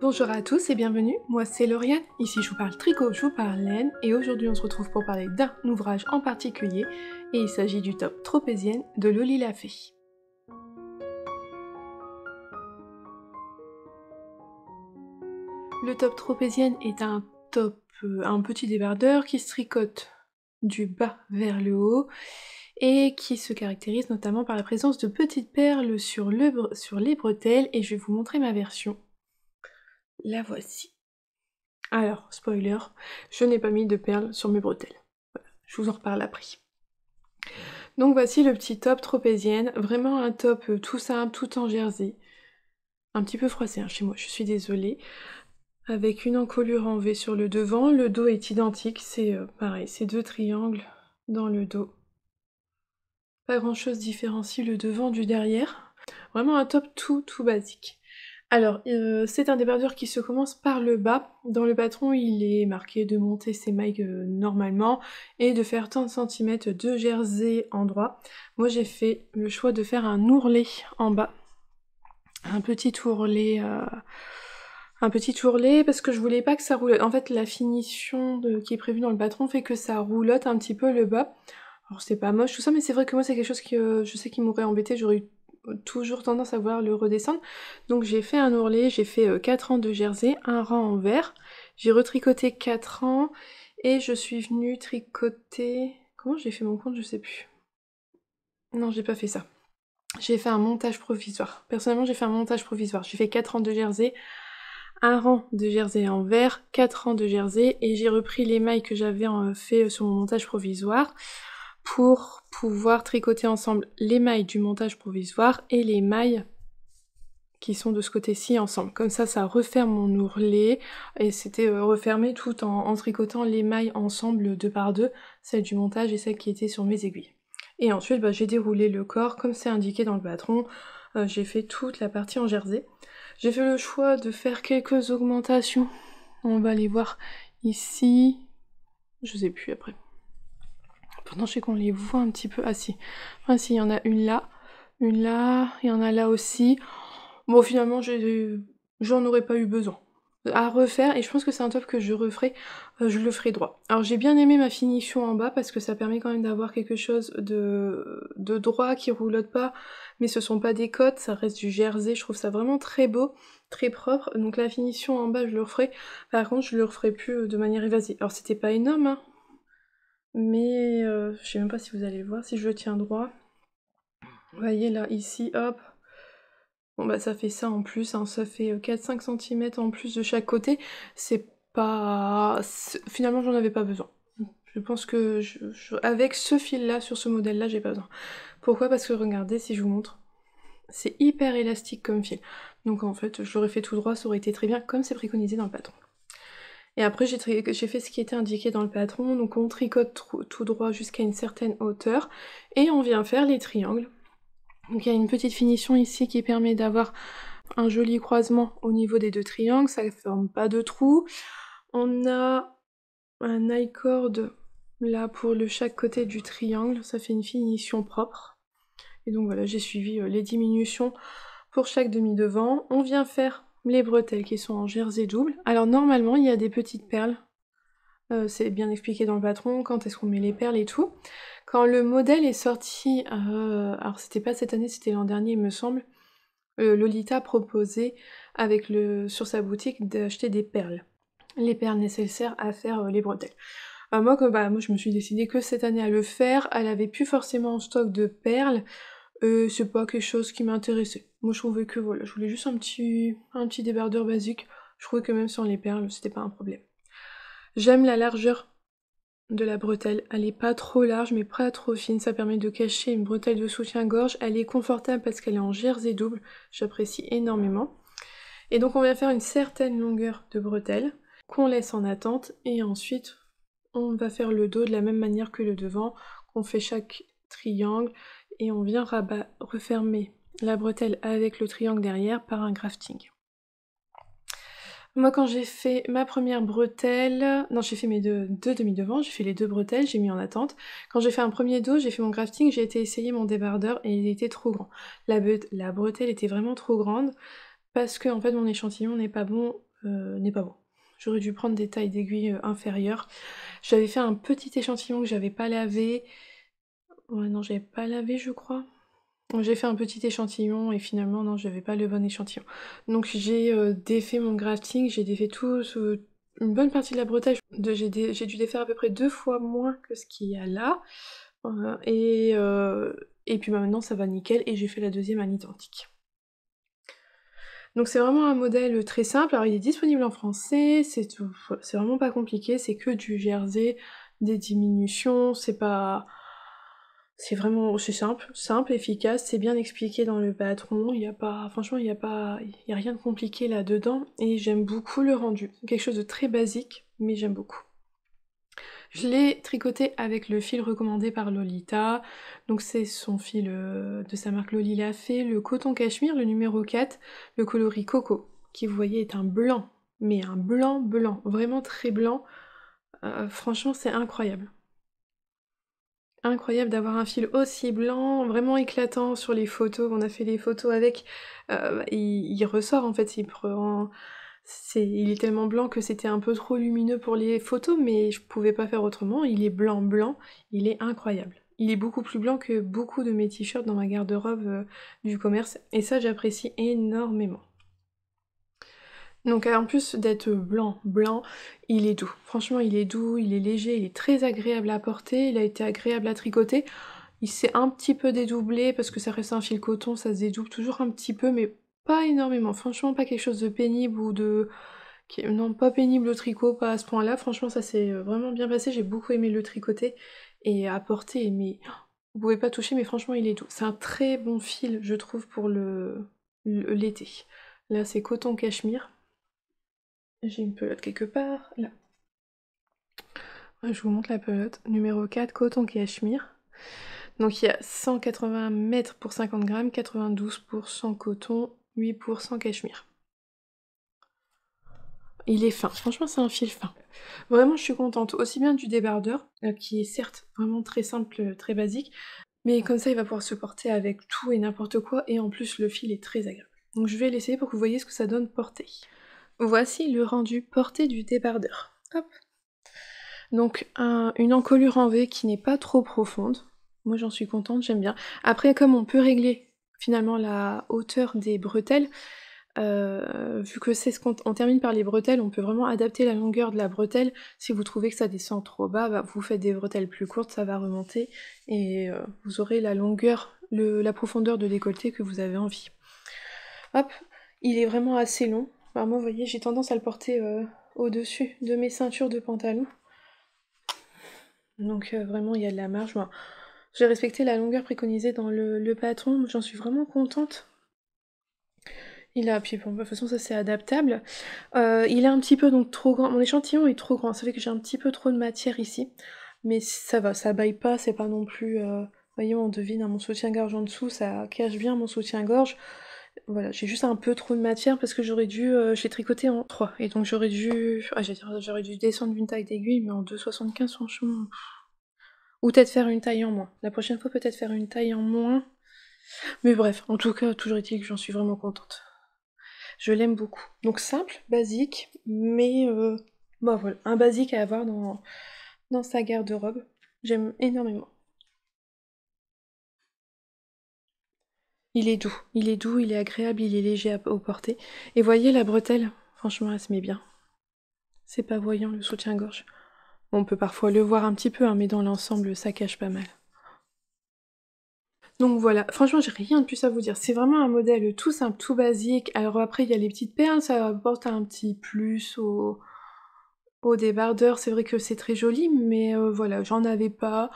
Bonjour à tous et bienvenue, moi c'est Lauriane, ici je vous parle tricot, je vous parle laine, et aujourd'hui on se retrouve pour parler d'un ouvrage en particulier, et il s'agit du top Tropézienne de Loli la Fée. Le top Tropézienne est un top, un petit débardeur qui se tricote du bas vers le haut, et qui se caractérise notamment par la présence de petites perles sur les bretelles, et je vais vous montrer ma version. La voici. Alors, spoiler, je n'ai pas mis de perles sur mes bretelles. Voilà, je vous en reparle après. Donc voici le petit top Tropézienne, vraiment un top tout simple, tout en jersey. Un petit peu froissé hein, chez moi, je suis désolée. Avec une encolure en V sur le devant, le dos est identique, c'est pareil, c'est deux triangles dans le dos. Pas grand chose différencie le devant du derrière. Vraiment un top tout basique. Alors, c'est un débardeur qui se commence par le bas. Dans le patron, il est marqué de monter ses mailles normalement et de faire tant de centimètres de jersey en droit. Moi, j'ai fait le choix de faire un ourlet en bas. Un petit ourlet parce que je voulais pas que ça roulotte. En fait, la finition qui est prévue dans le patron fait que ça roulotte un petit peu le bas. Alors, c'est pas moche tout ça, mais c'est vrai que moi, c'est quelque chose qui, je sais qui m'aurait embêté. J'aurais eu toujours tendance à vouloir le redescendre. Donc j'ai fait un ourlet, j'ai fait 4 rangs de jersey, un rang en vert. J'ai retricoté 4 rangs et je suis venue tricoter... Comment j'ai fait mon compte? Je sais plus. Non, j'ai pas fait ça. J'ai fait un montage provisoire. Personnellement, j'ai fait un montage provisoire. J'ai fait 4 rangs de jersey, un rang de jersey en vert, 4 rangs de jersey et j'ai repris les mailles que j'avais fait sur mon montage provisoire pour pouvoir tricoter ensemble les mailles du montage provisoire et les mailles qui sont de ce côté-ci ensemble. Comme ça referme mon ourlet, et c'était refermé tout en tricotant les mailles ensemble deux par deux, celle du montage et celle qui était sur mes aiguilles. Et ensuite, j'ai déroulé le corps comme c'est indiqué dans le patron, j'ai fait toute la partie en jersey. J'ai fait le choix de faire quelques augmentations, on va les voir ici, je sais plus après. Pourtant, je sais qu'on les voit un petit peu. Ah si, il y en a une là, il y en a là aussi. Bon, finalement, j'en aurais pas eu besoin à refaire, et je pense que c'est un top que je referai, je le ferai droit. Alors j'ai bien aimé ma finition en bas, parce que ça permet quand même d'avoir quelque chose de droit, qui roulotte pas, mais ce sont pas des côtes, ça reste du jersey, je trouve ça vraiment très beau, très propre, donc la finition en bas je le referai, par contre je le referai plus de manière évasive. Alors c'était pas énorme, hein, mais je sais même pas si vous allez le voir, si je le tiens droit. Vous voyez là, ici, hop. Bon bah ça fait ça en plus, hein, ça fait 4-5 cm en plus de chaque côté. C'est pas... Finalement j'en avais pas besoin. Je pense que avec ce fil-là, sur ce modèle-là, j'ai pas besoin. Pourquoi? Parce que regardez, si je vous montre, c'est hyper élastique comme fil. Donc en fait, je l'aurais fait tout droit, ça aurait été très bien, comme c'est préconisé dans le patron. Et après, j'ai fait ce qui était indiqué dans le patron, donc on tricote tout droit jusqu'à une certaine hauteur, et on vient faire les triangles. Donc il y a une petite finition ici qui permet d'avoir un joli croisement au niveau des deux triangles, ça ne forme pas de trou. On a un I-cord là pour chaque côté du triangle, ça fait une finition propre. Et donc voilà, j'ai suivi les diminutions pour chaque demi-devant. On vient faire les bretelles qui sont en jersey double. Alors normalement, il y a des petites perles. C'est bien expliqué dans le patron, quand est-ce qu'on met les perles et tout. Quand le modèle est sorti, alors c'était pas cette année, c'était l'an dernier il me semble, Lolita proposait sur sa boutique d'acheter des perles. Les perles nécessaires à faire les bretelles. Moi je me suis décidée que cette année à le faire, elle avait plus forcément en stock de perles, c'est pas quelque chose qui m'intéressait. Moi je trouvais que voilà, je voulais juste un petit débardeur basique, je trouvais que même sans les perles, c'était pas un problème. J'aime la largeur de la bretelle, elle est pas trop large mais pas trop fine, ça permet de cacher une bretelle de soutien-gorge, elle est confortable parce qu'elle est en jersey double, j'apprécie énormément. Et donc on vient faire une certaine longueur de bretelle qu'on laisse en attente, et ensuite on va faire le dos de la même manière que le devant, on fait chaque triangle et on vient refermer la bretelle avec le triangle derrière par un grafting. Moi quand j'ai fait ma première bretelle, non j'ai fait mes deux demi-devants, j'ai fait les deux bretelles, j'ai mis en attente. Quand j'ai fait un premier dos, j'ai fait mon grafting, j'ai été essayer mon débardeur et il était trop grand. La bretelle était vraiment trop grande parce que en fait mon échantillon n'est pas bon n'est pas bon. J'aurais dû prendre des tailles d'aiguilles inférieures. J'avais fait un petit échantillon que j'avais pas lavé. Ouais, non, j'avais pas lavé, je crois. J'ai fait un petit échantillon et finalement, non, j'avais pas le bon échantillon. Donc j'ai défait mon grafting, j'ai défait une bonne partie de la bretelle. J'ai dû défaire à peu près 2 fois moins que ce qu'il y a là. Et puis bah, maintenant ça va nickel et j'ai fait la deuxième à l'identique. Donc c'est vraiment un modèle très simple, alors il est disponible en français, c'est vraiment pas compliqué, c'est que du jersey, des diminutions, c'est simple, efficace, c'est bien expliqué dans le patron, franchement il y a rien de compliqué là-dedans, et j'aime beaucoup le rendu. Quelque chose de très basique, mais j'aime beaucoup. Je l'ai tricoté avec le fil recommandé par Lolita, donc c'est son fil de sa marque Lolita fait, le coton cachemire, le numéro 4, le coloris coco, qui vous voyez est un blanc, mais un blanc blanc, vraiment très blanc, franchement c'est incroyable. Incroyable d'avoir un fil aussi blanc, vraiment éclatant sur les photos, on a fait les photos avec, il ressort en fait, il est tellement blanc que c'était un peu trop lumineux pour les photos, mais je pouvais pas faire autrement, il est blanc blanc, il est incroyable. Il est beaucoup plus blanc que beaucoup de mes t-shirts dans ma garde-robe du commerce, et ça j'apprécie énormément. Donc en plus d'être blanc, blanc, il est doux. Franchement il est doux, il est léger, il est très agréable à porter, il a été agréable à tricoter. Il s'est un petit peu dédoublé parce que ça reste un fil coton, ça se dédouble toujours un petit peu, mais pas énormément. Franchement, pas quelque chose de pénible ou de... Non, pas pénible au tricot, pas à ce point-là. Franchement, ça s'est vraiment bien passé. J'ai beaucoup aimé le tricoter et à porter, mais vous pouvez pas toucher, mais franchement, il est doux. C'est un très bon fil, je trouve, pour l'été. Là, c'est coton cachemire. J'ai une pelote quelque part, là. Je vous montre la pelote. Numéro 4, coton cachemire. Donc il y a 180 mètres pour 50 grammes, 92% coton, 8% cachemire. Il est fin, franchement c'est un fil fin. Vraiment je suis contente, aussi bien du débardeur, qui est certes vraiment très simple, très basique, mais comme ça il va pouvoir se porter avec tout et n'importe quoi, et en plus le fil est très agréable. Donc je vais l'essayer pour que vous voyez ce que ça donne porté. Voici le rendu porté du débardeur. Hop. Donc une encolure en V qui n'est pas trop profonde. Moi j'en suis contente, j'aime bien. Après comme on peut régler finalement la hauteur des bretelles, vu que c'est ce qu'on termine par les bretelles, on peut vraiment adapter la longueur de la bretelle. Si vous trouvez que ça descend trop bas, bah, vous faites des bretelles plus courtes, ça va remonter et vous aurez la longueur, la profondeur de décolleté que vous avez envie. Hop, il est vraiment assez long. Alors moi vous voyez j'ai tendance à le porter au-dessus de mes ceintures de pantalon. Donc vraiment il y a de la marge. Bon, j'ai respecté la longueur préconisée dans le patron, j'en suis vraiment contente. Puis bon, de toute façon ça c'est adaptable. Il est un petit peu donc trop grand, mon échantillon est trop grand, ça fait que j'ai un petit peu trop de matière ici. Mais ça va, ça baille pas, c'est pas non plus... voyez, on devine mon soutien-gorge en dessous, ça cache bien mon soutien-gorge. Voilà, j'ai juste un peu trop de matière parce que j'aurais dû... je l'ai tricoté en 3, et donc j'aurais dû... j'aurais dû descendre d'une taille d'aiguille, mais en 2,75 franchement... Ou peut-être faire une taille en moins. La prochaine fois, peut-être faire une taille en moins. Mais bref, en tout cas, toujours est-il que j'en suis vraiment contente. Je l'aime beaucoup. Donc simple, basique, mais bah voilà, un basique à avoir dans sa garde-robe. J'aime énormément. Il est doux, il est agréable, il est léger au porter. Et voyez la bretelle, franchement, elle se met bien. C'est pas voyant le soutien-gorge. On peut parfois le voir un petit peu, hein, mais dans l'ensemble, ça cache pas mal. Donc voilà, franchement j'ai rien de plus à vous dire, c'est vraiment un modèle tout simple, tout basique. Alors après il y a les petites perles, ça apporte un petit plus au débardeur, c'est vrai que c'est très joli, mais voilà, j'en ai pas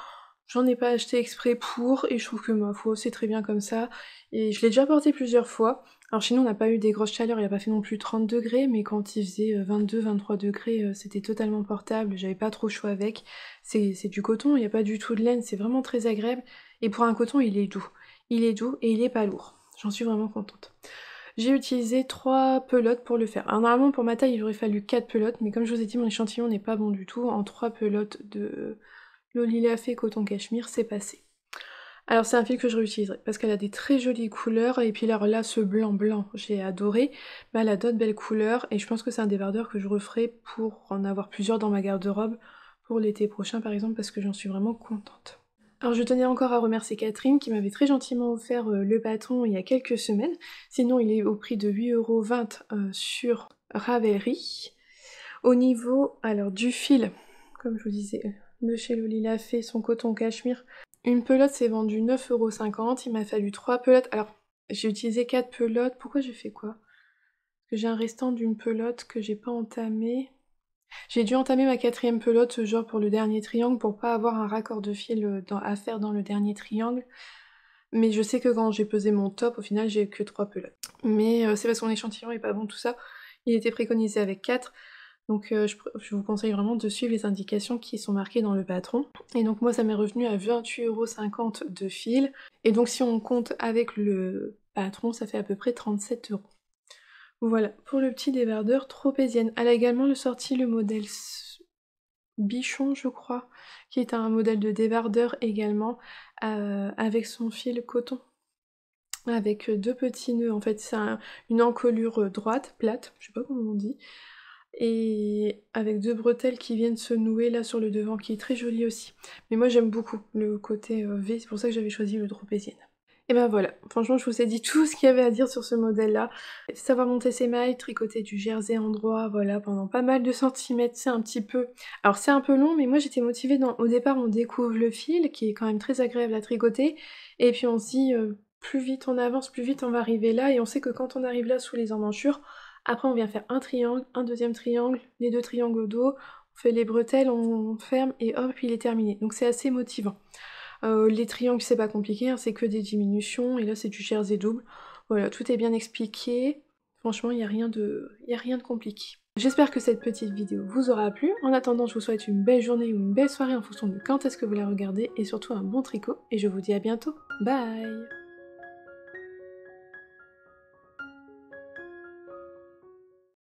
acheté exprès pour, et je trouve que ma foi c'est très bien comme ça, et je l'ai déjà porté plusieurs fois. Alors chez nous on n'a pas eu des grosses chaleurs, il a pas fait non plus 30 degrés, mais quand il faisait 22-23 degrés, c'était totalement portable, j'avais pas trop chaud avec. C'est du coton, il n'y a pas du tout de laine, c'est vraiment très agréable. Et pour un coton, il est doux. Il est doux et il est pas lourd. J'en suis vraiment contente. J'ai utilisé 3 pelotes pour le faire. Alors normalement pour ma taille il aurait fallu 4 pelotes, mais comme je vous ai dit mon échantillon n'est pas bon du tout. En 3 pelotes de Lolita fait coton cachemire, c'est passé. Alors c'est un fil que je réutiliserai parce qu'elle a des très jolies couleurs et puis alors là ce blanc blanc j'ai adoré, mais elle a d'autres belles couleurs et je pense que c'est un débardeur que je referai pour en avoir plusieurs dans ma garde-robe pour l'été prochain par exemple parce que j'en suis vraiment contente. Alors je tenais encore à remercier Catherine qui m'avait très gentiment offert le bâton il y a quelques semaines, sinon il est au prix de 8,20 € sur Ravelry. Au niveau alors du fil, comme je vous disais, de chez Lolita fait son coton cachemire. Une pelote s'est vendue 9,50 €, il m'a fallu 3 pelotes. Alors, j'ai utilisé 4 pelotes. Pourquoi j'ai fait quoi? Parce que j'ai un restant d'une pelote que j'ai pas entamé. J'ai dû entamer ma 4e pelote, genre pour le dernier triangle, pour pas avoir un raccord de fil à faire dans le dernier triangle. Mais je sais que quand j'ai pesé mon top, au final, j'ai que 3 pelotes. Mais c'est parce que mon échantillon est pas bon, tout ça. Il était préconisé avec 4. Donc je vous conseille vraiment de suivre les indications qui sont marquées dans le patron. Et donc moi ça m'est revenu à 28,50 € de fil. Et donc si on compte avec le patron, ça fait à peu près 37 €. Voilà, pour le petit débardeur Tropézienne. Elle a également sorti le modèle Bichon, je crois, qui est un modèle de débardeur également, avec son fil coton. Avec 2 petits nœuds, en fait c'est une encolure droite, plate, je sais pas comment on dit, et avec 2 bretelles qui viennent se nouer là sur le devant, qui est très joli aussi. Mais moi j'aime beaucoup le côté V, c'est pour ça que j'avais choisi le Tropézienne. Et ben voilà, franchement je vous ai dit tout ce qu'il y avait à dire sur ce modèle-là. Savoir monter ses mailles, tricoter du jersey endroit, voilà, pendant pas mal de centimètres, c'est un petit peu... Alors c'est un peu long, mais moi j'étais motivée au départ on découvre le fil, qui est quand même très agréable à tricoter, et puis on se dit... plus vite on avance, plus vite on va arriver là, et on sait que quand on arrive là sous les emmanchures, après on vient faire un triangle, un deuxième triangle, les 2 triangles au dos, on fait les bretelles, on ferme et hop, il est terminé. Donc c'est assez motivant. Les triangles c'est pas compliqué, hein, c'est que des diminutions, et là c'est du jersey double. Voilà, tout est bien expliqué. Franchement, il n'y a rien de compliqué. J'espère que cette petite vidéo vous aura plu. En attendant, je vous souhaite une belle journée ou une belle soirée en fonction de quand est-ce que vous la regardez, et surtout un bon tricot, et je vous dis à bientôt. Bye!